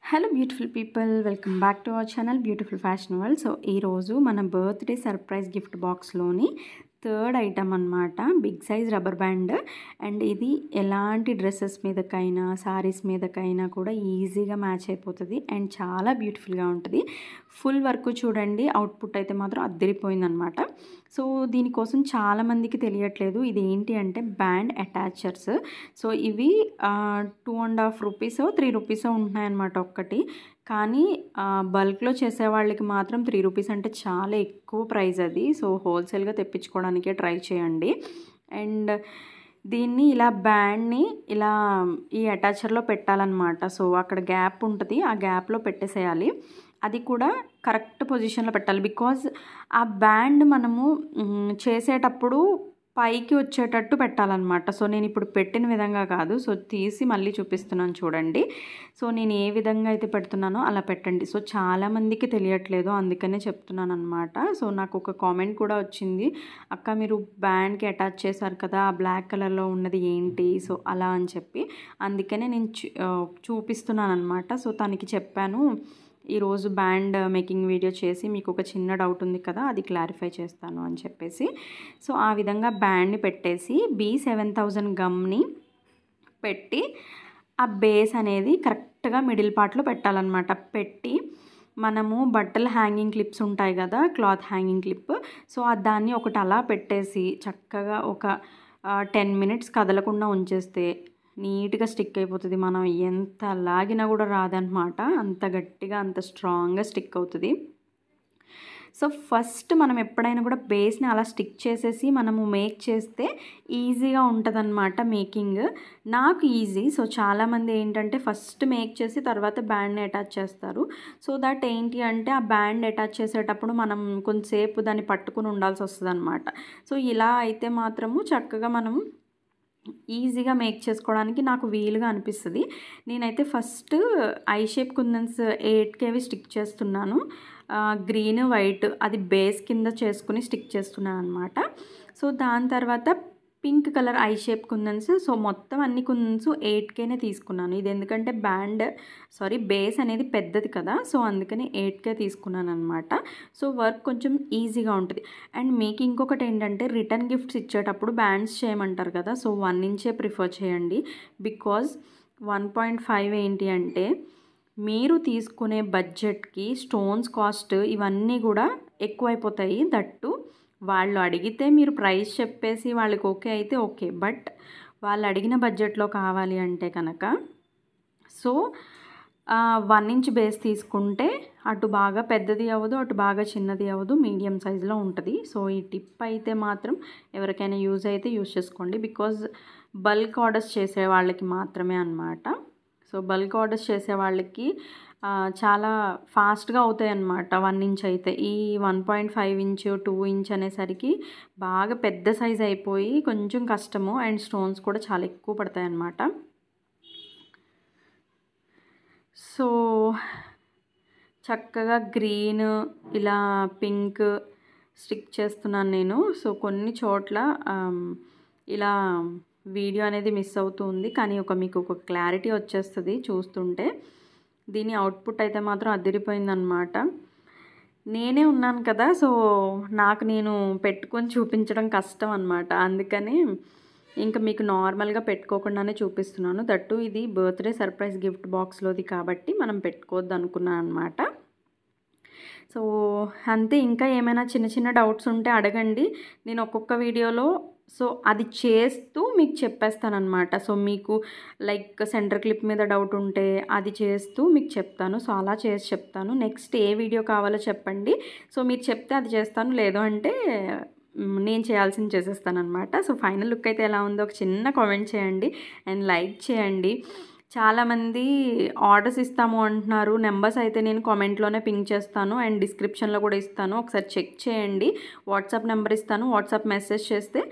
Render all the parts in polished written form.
Hello beautiful people, welcome back to our channel beautiful fashion world. So ఈరోజు మన birthday surprise gift బాక్స్లోని third item అనమాట, big size rubber band. And ఇది ఎలాంటి dresses మీదకైనా saris మీదకైనా కూడా ఈజీగా మ్యాచ్ అయిపోతుంది అండ్ చాలా బ్యూటిఫుల్గా ఉంటుంది. ఫుల్ వర్క్ చూడండి, అవుట్పుట్ అయితే మాత్రం అద్దరిపోయిందనమాట. సో దీనికోసం చాలామందికి తెలియట్లేదు, ఇది ఏంటి అంటే బ్యాండ్ అటాచర్స్. సో ఇవి 2.5 రూపీస్ 3 రూపీస్ ఉంటున్నాయన్నమాట ఒక్కటి. కానీ బల్క్లో చేసేవాళ్ళకి మాత్రం 3 రూపీస్ అంటే చాలా ఎక్కువ ప్రైస్ అది. సో హోల్సేల్గా తెప్పించుకోవడానికే ట్రై చేయండి. అండ్ దీన్ని ఇలా బ్యాండ్ని ఇలా ఈ అటాచర్లో పెట్టాలన్నమాట. సో అక్కడ గ్యాప్ ఉంటుంది, ఆ గ్యాప్లో పెట్టేసేయాలి. అది కూడా కరెక్ట్ పొజిషన్లో పెట్టాలి. బికాజ్ ఆ బ్యాండ్ మనము చేసేటప్పుడు పైకి వచ్చేటట్టు పెట్టాలన్నమాట. సో నేను ఇప్పుడు పెట్టిన విధంగా కాదు, సో తీసి మళ్ళీ చూపిస్తున్నాను చూడండి. సో నేను ఏ విధంగా అయితే పెడుతున్నానో అలా పెట్టండి. సో చాలామందికి తెలియట్లేదు, అందుకనే చెప్తున్నాను అనమాట. సో నాకు ఒక కామెంట్ కూడా వచ్చింది, అక్క మీరు బ్యాండ్కి అటాచ్ చేశారు కదా, ఆ బ్లాక్ కలర్లో ఉన్నది ఏంటి, సో అలా అని చెప్పి. అందుకనే నేను చూపిస్తున్నాను అనమాట. సో తనకి చెప్పాను, ఈరోజు బ్యాండ్ మేకింగ్ వీడియో చేసి మీకు ఒక చిన్న డౌట్ ఉంది కదా, అది క్లారిఫై చేస్తాను అని చెప్పేసి. సో ఆ విధంగా బ్యాండ్ని పెట్టేసి B7000 గమ్ని పెట్టి ఆ బేస్ అనేది కరెక్ట్గా మిడిల్ పార్ట్లో పెట్టాలన్నమాట. పెట్టి మనము బట్టలు హ్యాంగింగ్ క్లిప్స్ ఉంటాయి కదా, క్లాత్ హ్యాంగింగ్ క్లిప్, సో దాన్ని ఒకటి అలా పెట్టేసి చక్కగా ఒక 10 మినిట్స్ కదలకుండా ఉంచేస్తే నీట్గా స్టిక్ అయిపోతుంది. మనం ఎంత లాగినా కూడా రాదనమాట, అంత గట్టిగా అంత స్ట్రాంగ్గా స్టిక్ అవుతుంది. సో ఫస్ట్ మనం ఎప్పుడైనా కూడా బేస్ని అలా స్టిక్ చేసేసి మనము మేక్ చేస్తే ఈజీగా ఉంటుందన్నమాట మేకింగ్. నాకు ఈజీ. సో చాలామంది ఏంటంటే ఫస్ట్ మేక్ చేసి తర్వాత బ్యాండ్ని అటాచ్ చేస్తారు. సో దట్ ఏంటి అంటే ఆ బ్యాండ్ అటాచ్ చేసేటప్పుడు మనం కొంతసేపు దాన్ని పట్టుకుని ఉండాల్సి వస్తుంది అనమాట. సో ఇలా అయితే మాత్రము చక్కగా మనం ఈజీగా మేక్ చేసుకోవడానికి నాకు వీలుగా అనిపిస్తుంది. నేనైతే ఫస్ట్ ఐ షేప్ కుందన్స్ 8Kవి స్టిక్ చేస్తున్నాను. గ్రీన్ వైట్ అది బేస్ కింద చేసుకుని స్టిక్ చేస్తున్నాను అనమాట. సో దాని తర్వాత pink colour I shape kundans, so మొత్తం అన్ని కుందన్స్ 8Kనే తీసుకున్నాను. ఇది ఎందుకంటే బేస్ అనేది పెద్దది కదా, సో అందుకని 8K తీసుకున్నాను అనమాట. సో వర్క్ కొంచెం ఈజీగా ఉంటుంది. అండ్ మీకు ఇంకొకటి ఏంటంటే రిటర్న్ గిఫ్ట్స్ ఇచ్చేటప్పుడు బ్యాండ్స్ చేయమంటారు కదా, సో 1 ఇంచే ప్రిఫర్ చేయండి. బికాజ్ 1.5 ఏంటి అంటే మీరు తీసుకునే బడ్జెట్కి స్టోన్స్ కాస్ట్ ఇవన్నీ కూడా ఎక్కువైపోతాయి. దట్టు వాళ్ళు అడిగితే మీరు ప్రైస్ చెప్పేసి వాళ్ళకి ఓకే అయితే ఓకే, బట్ వాళ్ళు అడిగిన బడ్జెట్లో కావాలి అంటే కనుక సో 1 ఇంచ్ బేస్ తీసుకుంటే అటు బాగా పెద్దది అవ్వదు, అటు బాగా చిన్నది అవ్వదు, మీడియం సైజులో ఉంటుంది. సో ఈ టిప్ అయితే మాత్రం ఎవరికైనా యూజ్ అయితే యూజ్ చేసుకోండి. బికాజ్ బల్క్ ఆర్డర్స్ చేసే వాళ్ళకి మాత్రమే అన్నమాట. సో బల్క్ ఆర్డర్స్ చేసే వాళ్ళకి చాలా ఫాస్ట్గా అవుతాయి అన్నమాట 1 ఇంచ్ అయితే. ఈ 1.5 ఇంచ్ 2 ఇంచ్ అనేసరికి బాగా పెద్ద సైజ్ అయిపోయి కొంచెం కష్టము, అండ్ స్టోన్స్ కూడా చాలా ఎక్కువ పడతాయి అన్నమాట. సో చక్కగా గ్రీన్ ఇలా పింక్ స్టిక్ చేస్తున్నాను నేను. సో కొన్ని చోట్ల ఇలా వీడియో అనేది మిస్ అవుతుంది, కానీ మీకు ఒక క్లారిటీ వచ్చేస్తుంది చూస్తుంటే. దీని అవుట్పుట్ అయితే మాత్రం అదిరిపోయిందనమాట. నేనే ఉన్నాను కదా, సో నేను పెట్టుకొని చూపించడం కష్టం అనమాట. అందుకని ఇంకా మీకు నార్మల్గా పెట్టుకోకుండానే చూపిస్తున్నాను. దట్టు ఇది బర్త్డే సర్ప్రైజ్ గిఫ్ట్ బాక్స్లోది కాబట్టి మనం పెట్టుకోవద్దు అనుకున్నాను అనమాట. సో అంతే. ఇంకా ఏమైనా చిన్న చిన్న డౌట్స్ ఉంటే అడగండి, నేను ఒక్కొక్క వీడియోలో సో అది చేస్తూ మీకు చెప్పేస్తానమాట. సో మీకు లైక్ సెంటర్ క్లిప్ మీద డౌట్ ఉంటే అది చేస్తూ మీకు చెప్తాను. సో అలా చేసి చెప్తాను. నెక్స్ట్ ఏ వీడియో కావాలో చెప్పండి, సో మీరు చెప్తే అది చేస్తాను, లేదు అంటే నేను చేయాల్సింది చేసేస్తానమాట. సో ఫైనల్ లుక్ అయితే ఎలా ఉందో ఒక చిన్న కామెంట్ చేయండి అండ్ లైక్ చేయండి. చాలామంది ఆర్డర్స్ ఇస్తాము అంటున్నారు. నెంబర్స్ అయితే నేను కామెంట్లోనే పింక్ చేస్తాను అండ్ డిస్క్రిప్షన్లో కూడా ఇస్తాను, ఒకసారి చెక్ చేయండి. వాట్సాప్ నెంబర్ ఇస్తాను, వాట్సాప్ మెసేజ్ చేస్తే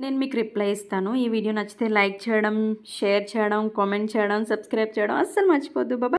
నేను మీకు రిప్లై ఇస్తాను. ఈ వీడియో నచ్చితే లైక్ చేయడం, షేర్ చేయడం, కామెంట్ చేయడం, సబ్స్క్రైబ్ చేయడం అస్సలు మర్చిపోద్దు. బాబా.